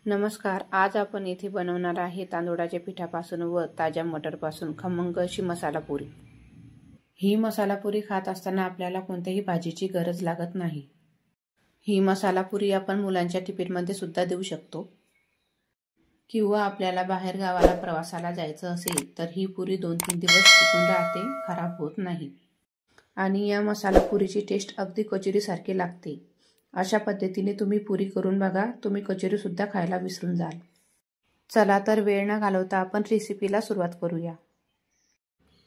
नमस्कार. आज आपण येथे बनवणार आहे तांदूळाच्या पिठापासून व ताज्या मटरपासून खमंग अशी मसाला पुरी. ही मसाला पुरी खात असताना आपल्याला कोणत्याही भाजीची गरज लागत नाही. ही मसाला पुरी आपण मुलांच्या टिफिनमध्ये सुद्धा देऊ शकतो किंवा आपल्याला बाहेर गावाला प्रवासाला जायचं असेल तर ही पुरी 2-3 दिवस टिकून राहते, खराब होत नाही. आणि या मसाला पुरीची टेस्ट अगदी कचोरीसारखी लागते. अशा पद्धतीने तुम्ही पुरी करून बघा, तुम्ही कचोरी सुद्धा खायला विसरून जाल. चला तर वेळ न घालवता आपण रेसिपीला सुरुवात करूया.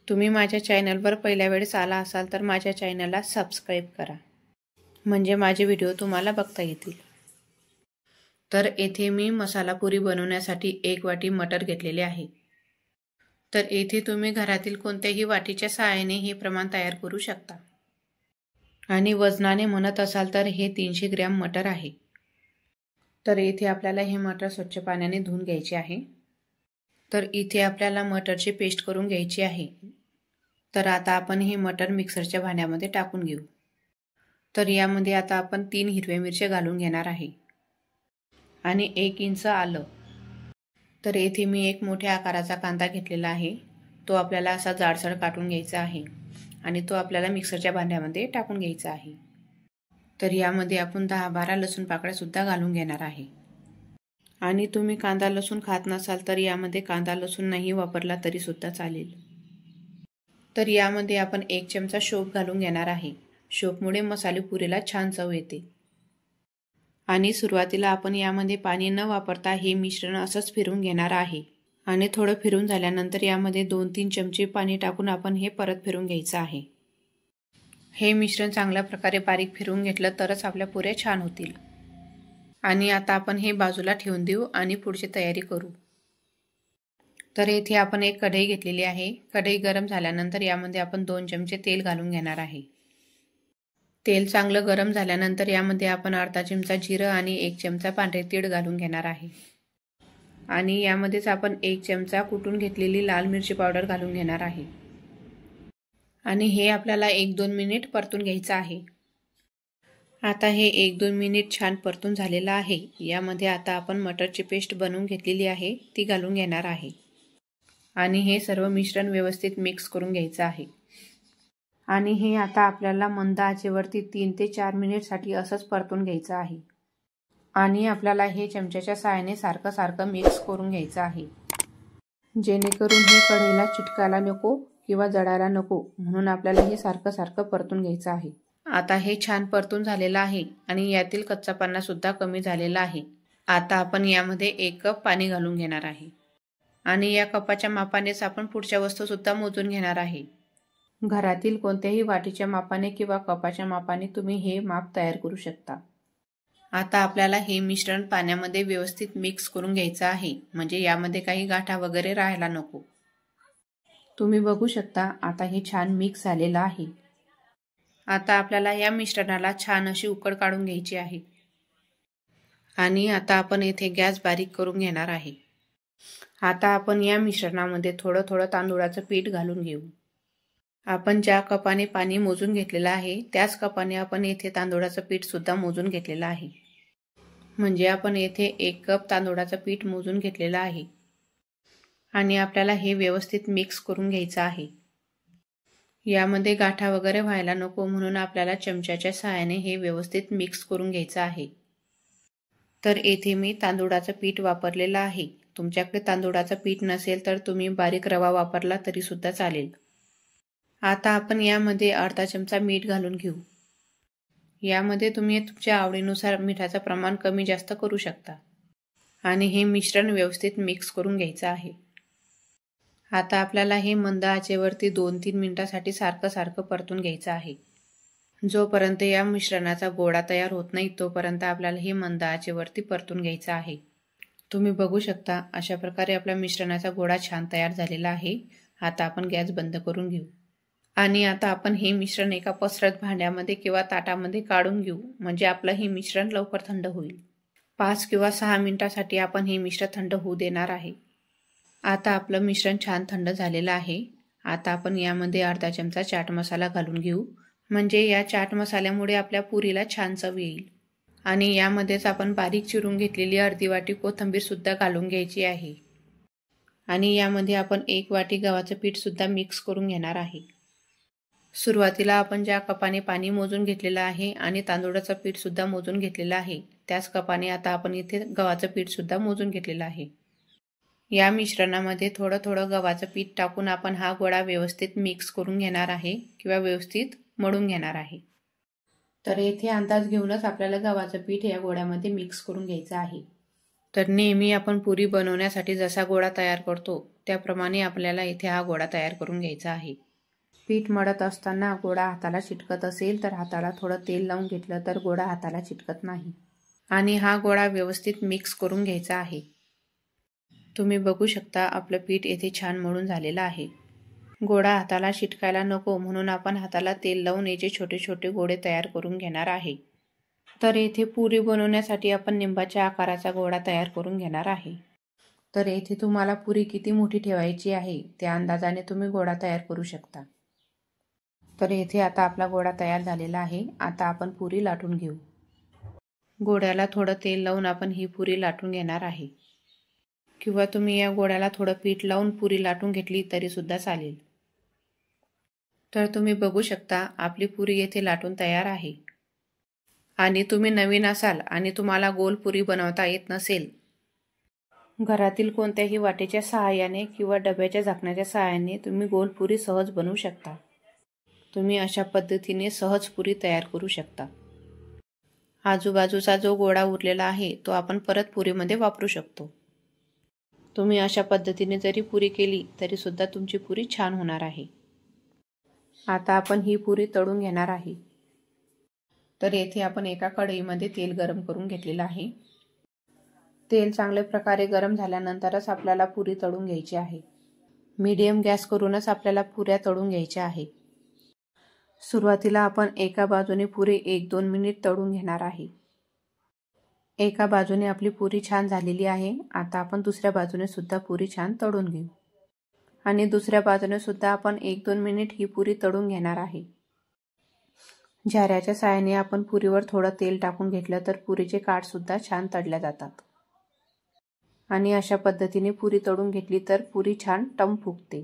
तुम्ही माझ्या चॅनलवर पहिल्या वेळेस आला असाल तर माझ्या चॅनलला सबस्क्राईब करा, म्हणजे माझे व्हिडिओ तुम्हाला बघता येतील. तर येथे मी मसाला पुरी बनवण्यासाठी 1 वाटी मटर घेतलेले आहे. तर येथे तुम्ही घरातील कोणत्याही वाटीच्या सहाय्याने हे प्रमाण तयार करू शकता. आणि वजनाने म्हणत असाल तर हे 300 ग्रॅम मटर आहे. तर इथे आपल्याला हे मटर स्वच्छ पाण्याने धुवून घ्यायचे आहे. तर इथे आपल्याला मटरची पेस्ट करून घ्यायची आहे. तर आता आपण हे मटर मिक्सरच्या भांड्यामध्ये टाकून घेऊ. तर यामध्ये आता आपण 3 हिरव्या मिरच्या घालून घेणार आहे आणि 1 इंच आलं. तर येथे मी एक मोठ्या आकाराचा कांदा घेतलेला आहे. तो आपल्याला असा जाडसर काटून घ्यायचा आहे आणि तो आपल्याला मिक्सरच्या भांड्यामध्ये टाकून घ्यायचा आहे. तर यामध्ये आपण 10-12 लसूण पाकळ्या सुद्धा घालून घेणार आहे. आणि तुम्ही कांदा लसूण खात नसाल तर यामध्ये कांदा लसूण नाही वापरला तरी सुद्धा चालेल. तर यामध्ये आपण 1 चमचा शोप घालून घेणार आहे. शोपमुळे मसाले पुरीला छान चव येते. आणि सुरुवातीला आपण यामध्ये पाणी न वापरता हे मिश्रण असंच फिरवून घेणार आहे. आणि थोडं फिरून झाल्यानंतर यामध्ये 2-3 चमचे पाणी टाकून आपण हे परत फिरून घ्यायचं आहे. हे मिश्रण चांगल्या प्रकारे बारीक फिरवून घेतलं तरच आपल्या पुऱ्या छान होतील. आणि आता आपण हे बाजूला ठेवून देऊ आणि पुढची तयारी करू. तर येथे आपण एक कढई घेतलेली आहे. कढई गरम झाल्यानंतर यामध्ये आपण 2 चमचे तेल घालून घेणार आहे. तेल चांगलं गरम झाल्यानंतर यामध्ये आपण अर्धा चमचा जिरं आणि 1 चमचा पांढरे तीळ घालून घेणार आहे. आणि यामध्येच आपण 1 चमचा कुटून घेतलेली लाल मिरची पावडर घालून घेणार आहे. आणि हे आपल्याला 1-2 मिनिट परतून घ्यायचं आहे. आता हे 1-2 मिनिट छान परतून झालेलं आहे. यामध्ये आता आपण मटरची पेस्ट बनवून घेतलेली आहे ती घालून घेणार आहे. आणि हे सर्व मिश्रण व्यवस्थित मिक्स करून घ्यायचं आहे. आणि हे आता आपल्याला मंद आचेवरती 3 ते 4 मिनिटसाठी असंच परतून घ्यायचं आहे. आणि आपल्याला हे चमच्याच्या सहाय्याने सारखं मिक्स करून घ्यायचं आहे, जेणेकरून हे कढईला चिटकायला नको किंवा जळायला नको, म्हणून आपल्याला हे सारखं परतून घ्यायचं आहे. आता हे छान परतून झालेलं आहे आणि यातील कच्चापणा सुद्धा कमी झालेला आहे. आता आपण यामध्ये 1 कप पाणी घालून घेणार आहे. आणि या कपाच्या मापानेच आपण पुढच्या वस्तू सुद्धा मोजून घेणार आहे. घरातील कोणत्याही वाटीच्या मापाने किंवा कपाच्या मापाने तुम्ही हे माप तयार करू शकता. आता आपल्याला हे मिश्रण पाण्यामध्ये व्यवस्थित मिक्स करून घ्यायचं आहे, म्हणजे यामध्ये काही गाठा वगैरे राहायला नको. तुम्ही बघू शकता आता हे छान मिक्स झालेलं आहे. आता आपल्याला या मिश्रणाला छान अशी उकळ काढून घ्यायची आहे. आणि आता आपण येथे गॅस बारीक करून घेणार आहे. आता आपण या मिश्रणामध्ये थोडं तांदूळाचं पीठ घालून घेऊ. आपण ज्या कपाने पाणी मोजून घेतलेलं आहे त्याच कपाने आपण येथे तांदूळाचं पीठ सुद्धा मोजून घेतलेलं आहे. म्हणजे आपण येथे 1 कप तांदूळाचं पीठ मोजून घेतलेलं आहे. आणि आपल्याला हे व्यवस्थित मिक्स करून घ्यायचं आहे. यामध्ये गाठा वगैरे व्हायला नको, म्हणून आपल्याला चमच्याच्या सहाय्याने हे व्यवस्थित मिक्स करून घ्यायचं आहे. तर येथे मी तांदूळाचं पीठ वापरलेलं आहे. तुमच्याकडे तांदूळाचं पीठ नसेल तर तुम्ही बारीक रवा वापरला तरी सुद्धा चालेल. आता आपण यामध्ये अर्धा चमचा मीठ घालून घेऊ. यामध्ये तुम्ही तुमच्या आवडीनुसार मिठाचं प्रमाण कमी जास्त करू शकता. आणि हे मिश्रण व्यवस्थित मिक्स करून घ्यायचं आहे. आता आपल्याला हे मंद आचेवरती 2-3 मिनिटांसाठी सारखं परतून घ्यायचं आहे. जोपर्यंत या मिश्रणाचा गोळा तयार होत नाही तोपर्यंत आपल्याला हे मंद आचेवरती परतून घ्यायचं आहे. तुम्ही बघू शकता अशा प्रकारे आपल्या मिश्रणाचा गोळा छान तयार झालेला आहे. आता आपण गॅस बंद करून घेऊ. आणि आता आपण हे मिश्रण एका पसरट भांड्यामध्ये किंवा ताटामध्ये काढून घेऊ, म्हणजे आपलं हे मिश्रण लवकर थंड होईल. 5 किंवा 6 मिनिटांसाठी आपण हे मिश्रण थंड होऊ देणार आहे. आता आपलं मिश्रण छान थंड झालेलं आहे. आता आपण यामध्ये अर्धा चमचा चाट मसाला घालून घेऊ, म्हणजे या चाट मसाल्यामुळे आपल्या पुरीला छान चव येईल. आणि यामध्येच आपण बारीक चिरून घेतलेली अर्धी वाटी कोथिंबीर सुद्धा घालून घ्यायची आहे. आणि यामध्ये आपण 1 वाटी गव्हाचं पीठ सुद्धा मिक्स करून घेणार आहे. सुरुवातीला आपण ज्या कपाने पाणी मोजून घेतलेलं आहे आणि तांदूळाचं पीठ सुद्धा मोजून घेतलेलं आहे, त्याच कपाने आता आपण इथे गव्हाचं पीठ सुद्धा मोजून घेतलेलं आहे. या मिश्रणामध्ये थोडं थोडं गव्हाचं पीठ टाकून आपण हा गोळा व्यवस्थित मिक्स करून घेणार आहे किंवा व्यवस्थित मळून घेणार आहे. तर येथे अंदाज घेऊनच आपल्याला गव्हाचं पीठ या गोळ्यामध्ये मिक्स करून घ्यायचं आहे. तर नेहमी आपण पुरी बनवण्यासाठी जसा गोळा तयार करतो त्याप्रमाणे आपल्याला इथे हा गोळा तयार करून घ्यायचा आहे. पीठ मळत असताना गोळा हाताला चिटकत असेल तर हाताला थोडं तेल लावून घेतलं तर गोळा हाताला चिटकत नाही. आणि हा गोळा व्यवस्थित मिक्स करून घ्यायचा आहे. तुम्ही बघू शकता आपलं पीठ येथे छान मळून झालेलं आहे. गोळा हाताला चिटकायला नको म्हणून आपण हाताला तेल लावून याचे छोटे छोटे गोळे तयार करून घेणार आहे. तर येथे पुरी बनवण्यासाठी आपण निंबाच्या आकाराचा गोळा तयार करून घेणार आहे. तर येथे तुम्हाला पुरी किती मोठी ठेवायची आहे त्या अंदाजाने तुम्ही गोळा तयार करू शकता. तर येथे आता आपला गोळा तयार झालेला आहे. आता आपण पुरी लाटून घेऊ. गोळ्याला थोडं तेल लावून आपण ही पुरी लाटून घेणार आहे. किंवा तुम्ही या गोळ्याला थोडं पीठ लावून पुरी लाटून घेतली तरी सुद्धा चालेल. तर तुम्ही बघू शकता आपली पुरी येथे लाटून तयार आहे. आणि तुम्ही नवीन असाल आणि तुम्हाला गोल पुरी बनवता येत नसेल, घरातील कोणत्याही वाटेच्या सहाय्याने किंवा डब्याच्या झाकण्याच्या सहाय्याने तुम्ही गोल पुरी सहज बनवू शकता. तुम्ही अशा पद्धतीने सहज पुरी तयार करू शकता. आजूबाजूचा जो गोळा उरलेला आहे तो आपण परत पुरीमध्ये वापरू शकतो. तुम्ही अशा पद्धतीने जरी पुरी केली तरी सुद्धा तुमची पुरी छान होणार आहे. आता आपण ही पुरी तळून घेणार आहे. तर येथे आपण एका कढईमध्ये तेल गरम करून घेतलेलं आहे. तेल चांगल्या प्रकारे गरम झाल्यानंतरच आपल्याला पुरी तळून घ्यायची आहे. मीडियम गॅस करूनच आपल्याला पुऱ्या तळून घ्यायच्या आहे. सुरुवातीला आपण एका बाजूने पुरी 1-2 मिनिट तळून घेणार आहे. एका बाजूने आपली पुरी छान झालेली आहे. आता आपण दुसऱ्या बाजूने सुद्धा पुरी छान तळून घेऊ. आणि दुसऱ्या बाजूने सुद्धा आपण 1-2 मिनिट ही पुरी तळून घेणार आहे. झाऱ्याच्या साहाय्याने आपण पुरीवर थोडं तेल टाकून घेतलं तर पुरीचे काठ सुद्धा छान तळल्या जातात. आणि अशा पद्धतीने पुरी तळून घेतली तर पुरी छान टम फुगते.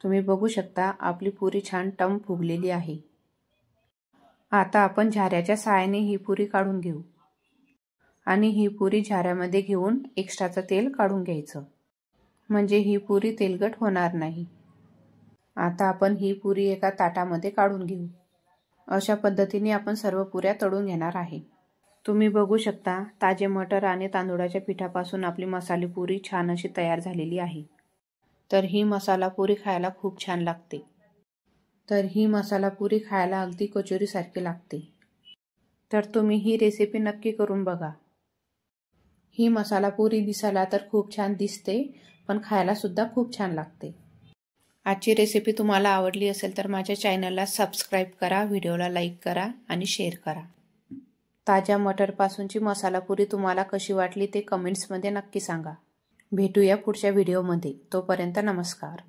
तुम्ही बघू शकता आपली पुरी छान टम फुगलेली आहे. आता आपण झाऱ्याच्या साहाय्याने ही पुरी काढून घेऊ. आणि ही पुरी झाऱ्यामध्ये घेऊन एक्स्ट्राचं तेल काढून घ्यायचं, म्हणजे ही पुरी तेलकट होणार नाही. आता आपण ही पुरी एका ताटामध्ये काढून घेऊ. अशा पद्धतीने आपण सर्व पुऱ्या तळून घेणार आहे. तुम्ही बघू शकता ताजे मटर आणि तांदूळाच्या पिठापासून आपली मसाली पुरी छान अशी तयार झालेली आहे. तर ही मसाला पुरी खायला खूप छान लागते. तर ही मसाला पुरी खायला अगदी कचोरीसारखी लागते. तर तुम्ही ही रेसिपी नक्की करून बघा. ही मसाला पुरी दिसायला तर खूप छान दिसते, पण खायला सुद्धा खूप छान लागते. आजची रेसिपी तुम्हाला आवडली असेल तर माझ्या चॅनलला सबस्क्राईब करा, व्हिडिओला लाईक करा आणि शेअर करा. ताज्या मटरपासूनची मसाला पुरी तुम्हाला कशी वाटली ते कमेंट्समध्ये नक्की सांगा. भेटूया पुढच्या व्हिडिओमध्ये. तोपर्यंत नमस्कार.